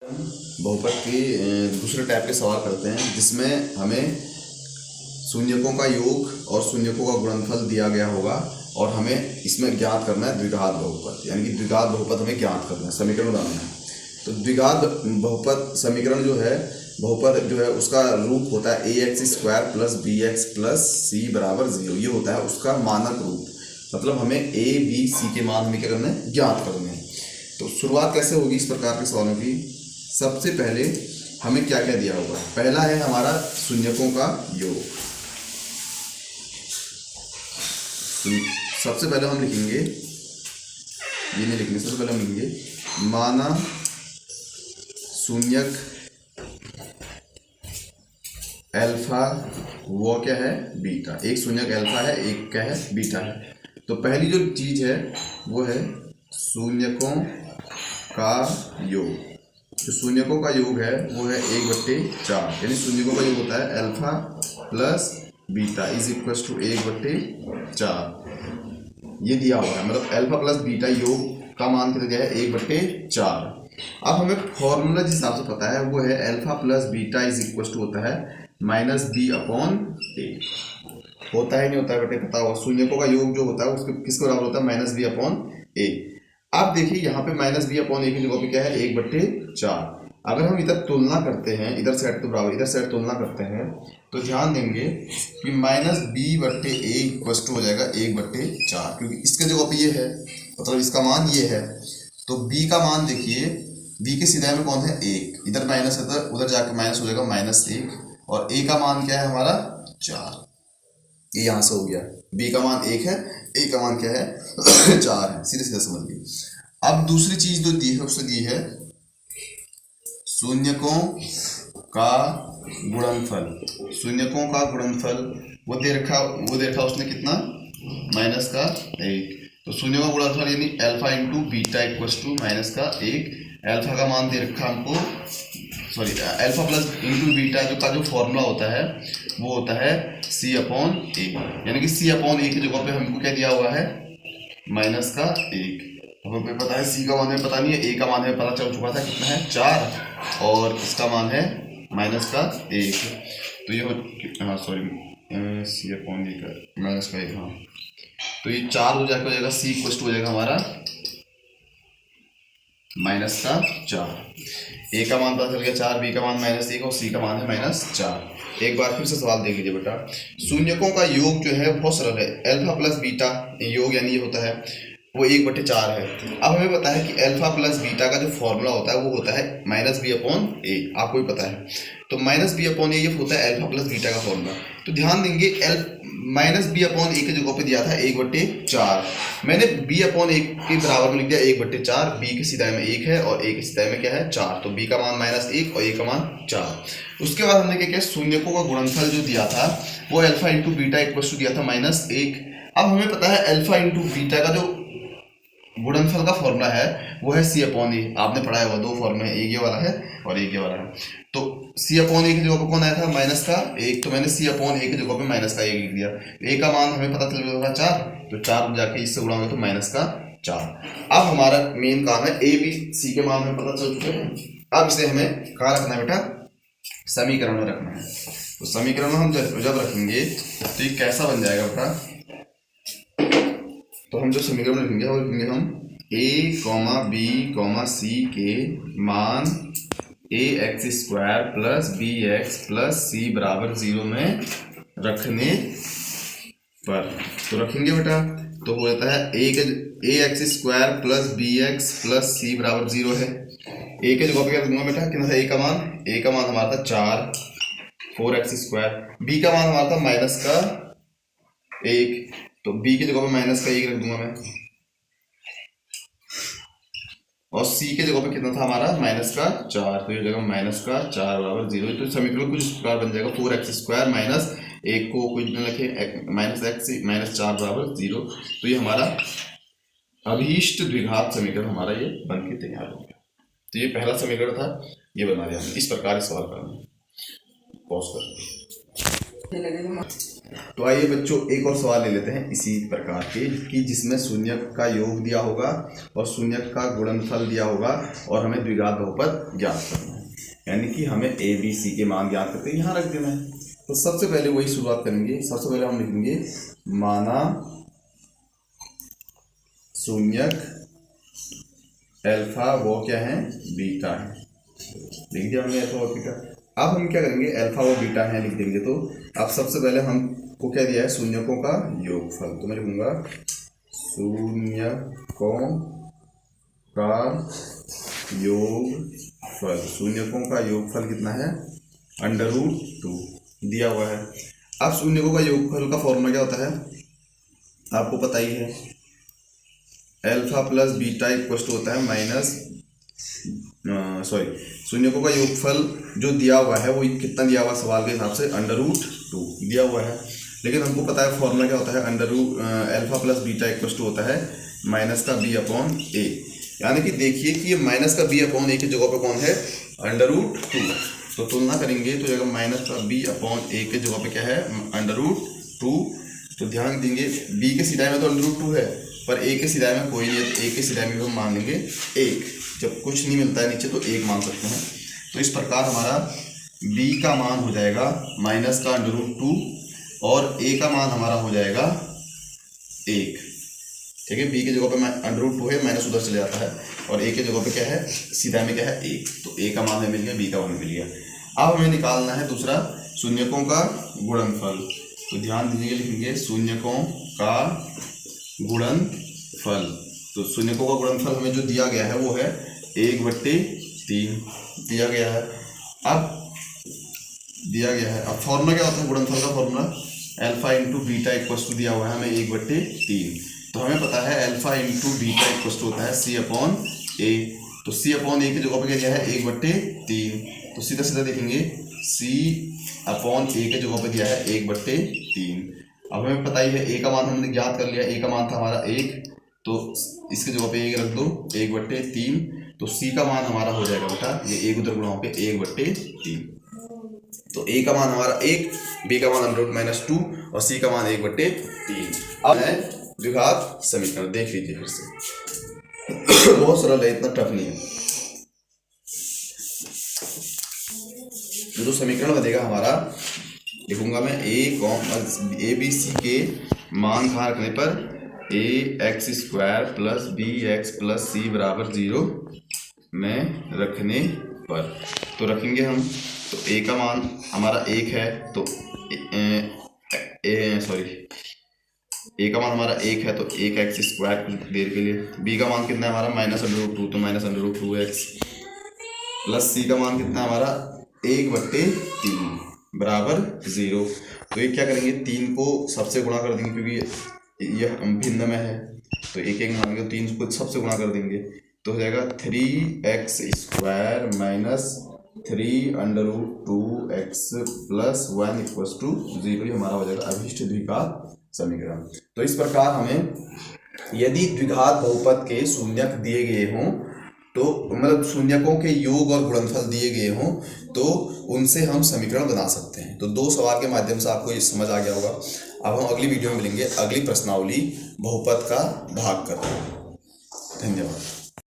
बहुपद के दूसरे टाइप के सवाल करते हैं जिसमें हमें शून्यकों का योग और शून्यकों का गुणनफल दिया गया होगा और हमें इसमें ज्ञात करना है द्विघात बहुपद, यानी कि द्विघात बहुपद हमें ज्ञात करना है, समीकरण बनाना है। तो द्विघात बहुपद समीकरण जो है, बहुपद जो है उसका रूप होता है ax² + bx + c = 0। ये होता है उसका मानक रूप, मतलब हमें a b c के मान हमें क्या करना है, ज्ञात करने हैं। तो शुरुआत कैसे होगी इस प्रकार के सवालों की। सबसे पहले हमें क्या क्या दिया होगा। पहला है हमारा शून्यकों का योग। सबसे पहले हम लिखेंगे, ये नहीं लिखेंगे, सबसे पहले हम लिखेंगे माना शून्यक अल्फा वो क्या है, बीटा। एक शून्यक अल्फा है, एक क्या है, बीटा है। तो पहली जो चीज है वो है शून्यकों का योग। जो शून्यकों का योग है वो है 1/4, यानी शून्यकों का योग होता है अल्फा प्लस बीटा = 1/4। ये दिया हुआ है, मतलब अल्फा प्लस बीटा योग का मान कितना दिया है, 1/4। अब हमें फॉर्मूला जिस हिसाब से पता है वो है अल्फा प्लस बीटा = होता है -b/a। होता है नहीं होता है बेटे, पता होगा। शून्यकों का योग जो होता है उसके किसके बराबर होता है, -b/a। अब देखिए यहाँ पे -b/a की जगह पे क्या है, 1/4। अगर हम इधर तुलना करते हैं, इधर साइड तो बराबर, इधर साइड तुलना करते हैं, तो ध्यान देंगे कि -b/a हो जाएगा 1/4, क्योंकि इसके जगह पे ये है, मतलब इसका मान ये है। तो b का मान देखिए, b के सीधा में कौन है, 1। इधर माइनस है तो उधर जाके माइनस हो जाएगा -1, और a का मान क्या है हमारा, 4। ये यहाँ से हो गया, b का मान 1 है, a का मान क्या है 4 है। सीधे सीधे समझ लीजिए। अब दूसरी चीज जो दी है उससे दी है शून्यकों का गुणनफल। शून्यकों का गुणनफल वो दे रखा उसने कितना, -1। तो शून्य का गुणनफल यानी अल्फा इंटू बीटा = -1। अल्फा का मान दे रखा हमको, sorry alpha plus into beta जो फॉर्मूला होता है वो होता है c/a, यानी कि c/a की जगह पे हमको क्या दिया हुआ है, -1। हमें पता है c का मान हमें पता नहीं है, a का मान हमें पता चल चुका था कितना है, 4, और इसका मान है -1। तो ये हाँ सॉरी c/a का -1, हाँ। तो ये 4 हो जाकर हो जाएगा, c = हो जाएगा हमारा -4। a का मान पता चल गया 4, b का मान -1 और c का मान है -4। एक बार फिर से सवाल देख लीजिए बेटा। शून्यकों का योग जो है बहुत सरल है, अल्फा प्लस बीटा योग यानी ये होता है वो 1/4 है। अब हमें पता है कि अल्फा प्लस बीटा का जो फॉर्मूला होता है वो होता है -b/a, आपको भी पता है। तो -b/a ये होता है अल्फा प्लस बीटा का फॉर्मूला। तो ध्यान देंगे -b/a की जगह पे दिया था 1/4, मैंने b/a के बराबर में लिख दिया 1/4। b के सीधा में 1 है और a के सीधा में क्या है, 4। तो b का मान -1 और a का मान 4। उसके बाद हमने क्या किया, शून्यकों का गुणनफल जो दिया था वो अल्फा इंटू बीटा = दिया था -1। अब हमें पता है अल्फा इंटू बीटा का जो गुणनफल का फॉर्मूला है वो है c/a। आपने पढ़ा है, वो दो फॉर्मूले, एक ये वाला है और एक ये वाला है। तो c/a की जगह पे कौन आया था, -1, तो मैंने c/a की जगह पे -1 लिख दिया। a का मान हमें पता चल गया था 4, तो 4 जाके इससे गुणा होगा तो -4। अब हमारा मेन काम है a b c के मान हमें पता चल चुके हैं। अब इसे हमें कहाँ रखना है बेटा, समीकरण में रखना है। तो समीकरण में हम जब रखेंगे तो ये कैसा बन जाएगा बेटा, तो हम जो समीकरण लिखेंगे वो लिखेंगे हम a, b, c के मान ax² + bx + c = 0 में रखने पर। तो रखेंगे बेटा, तो हो जाता है ax² + bx + c = 0 है। a के जगह पे क्या रखूंगा बेटा, कितना था a का मान हमारा था 4, 4x²। b का मान हमारा था -1, तो b की जगह पे -1 रख दूंगा मैं, और c के जगह पे कितना था हमारा -4, तो ये जगह -4 = 0। तो समीकरण कुछ इस प्रकार बन जाएगा 4x² - 1 को कुछ न लिखे -x -4 = 0। तो ये हमारा अभीष्ट द्विघात समीकरण हमारा ये बन के तैयार हो गया। तो ये पहला समीकरण था, ये बना दिया हमने। इस प्रकार सवाल करना, पॉज कर। तो आइए बच्चों एक और सवाल ले लेते हैं इसी प्रकार के, कि जिसमें शून्यक का योग दिया होगा और शून्यक का गुणनफल दिया होगा और हमें द्विघात बहुपद ज्ञात करना है, यानी कि हमें ए बी सी के मान ज्ञात करके यहाँ रख देना है। तो सबसे पहले वही शुरुआत करेंगे। सबसे पहले हम लिखेंगे माना शून्यक अल्फा वो क्या है, बीटा है। लिख दिया हमने अल्फा और बीटा। अब हम क्या करेंगे, अल्फा और बीटा है लिख देंगे। तो अब सबसे पहले हमको क्या दिया है, शून्यकों का योगफल। तो मैं लिखूंगा शून्यकों का योगफल। शून्यकों का योगफल कितना है, √2 दिया हुआ है। अब शून्यकों का योगफल का फॉर्मूला क्या होता है, आपको पता ही है, alpha plus beta equal to होता है माइनस शून्यकों का योगफल जो दिया हुआ है वो कितना दिया हुआ सवाल के हिसाब से, √2 दिया हुआ है। लेकिन हमको पता है फॉर्मूला क्या होता है, alpha plus beta equal to होता है माइनस का b/a। यानी कि देखिए कि ये माइनस का b/a की जगह पे कौन है, √2। तो तुलना करेंगे तो जगह माइनस का b/a के जगह पे क्या है, √2। तो ध्यान देंगे b के सिराए में तो √2 है, पर a के सिराए में कोई नहीं है, तो a के सिराए में हम मान लेंगे 1। जब कुछ नहीं मिलता है नीचे तो 1 मान सकते हैं। तो इस प्रकार हमारा b का मान हो जाएगा माइनस का √2 और a का मान हमारा हो जाएगा 1। ठीक है, b की जगह पे √2 है, माइनस उधर चले जाता है, और a के जगह पे क्या है, सीधा में क्या है 1। तो a का मान हमें मिल गया, b का मान मिल गया। अब हमें निकालना है दूसरा शून्यकों का गुणनफल। तो ध्यान दीजिए, लिखेंगे शून्यकों का गुणनफल। तो शून्यकों का गुणनफल हमें जो दिया गया है वो है 1/3 दिया गया है। अब फॉर्मूला क्या होता है गुणनफल का, formula alpha into beta equal to दिया हुआ है हमें 1/3। तो हमें पता है alpha into beta equal to होता है c/a। तो c/a की जगह पे क्या दिया है, 1/3। तो सीधा सीधा देखेंगे c/a के जगह पे दिया है 1/3। अब हमें पता ही है a का मान हमने ज्ञात कर लिया, a का मान था हमारा 1, तो इसके जगह पे 1 रख दो, 1/3। तो c का मान हमारा हो जाएगा बेटा, ये 1 उधर गुणा होकर 1/3। तो a का मान हमारा 1, b का मान √-2 और c का मान 1/3। अब है द्विघात समीकरण, देख लीजिए फिर से। बहुत सरल है, इतना टफ नहीं है। जो समीकरण बनेगा हमारा, लिखूंगा मैं a b c के मान कहाँ रखने पर, ax² + bx + c = 0 में रखने पर। तो रखेंगे हम, तो a का मान हमारा 1 है, तो a का मान हमारा 1 है, तो 1x² कुछ देर के लिए। b का मान कितना है हमारा, -√2, तो -√2x + c का मान कितना है हमारा 1/3 बराबर 0। तो ये क्या करेंगे, 3 को सबसे गुणा कर देंगे, क्योंकि यह भिन्न में है, तो एक एक मान के 3 को सबसे गुणा कर देंगे। तो हो जाएगा 3x² - 3√2x + 1 = 0। ये हमारा हो जाएगा अभीष्ट द्विघात समीकरण। तो इस प्रकार हमें यदि द्विघात बहुपद के शून्यक दिए गए हों, तो मतलब शून्यकों के योग और गुणनफल दिए गए हों, तो उनसे हम समीकरण बना सकते हैं। तो 2 सवाल के माध्यम से आपको ये समझ आ गया होगा। अब हम अगली वीडियो में मिलेंगे, अगली प्रश्नावली बहुपद का भाग करते हैं। धन्यवाद।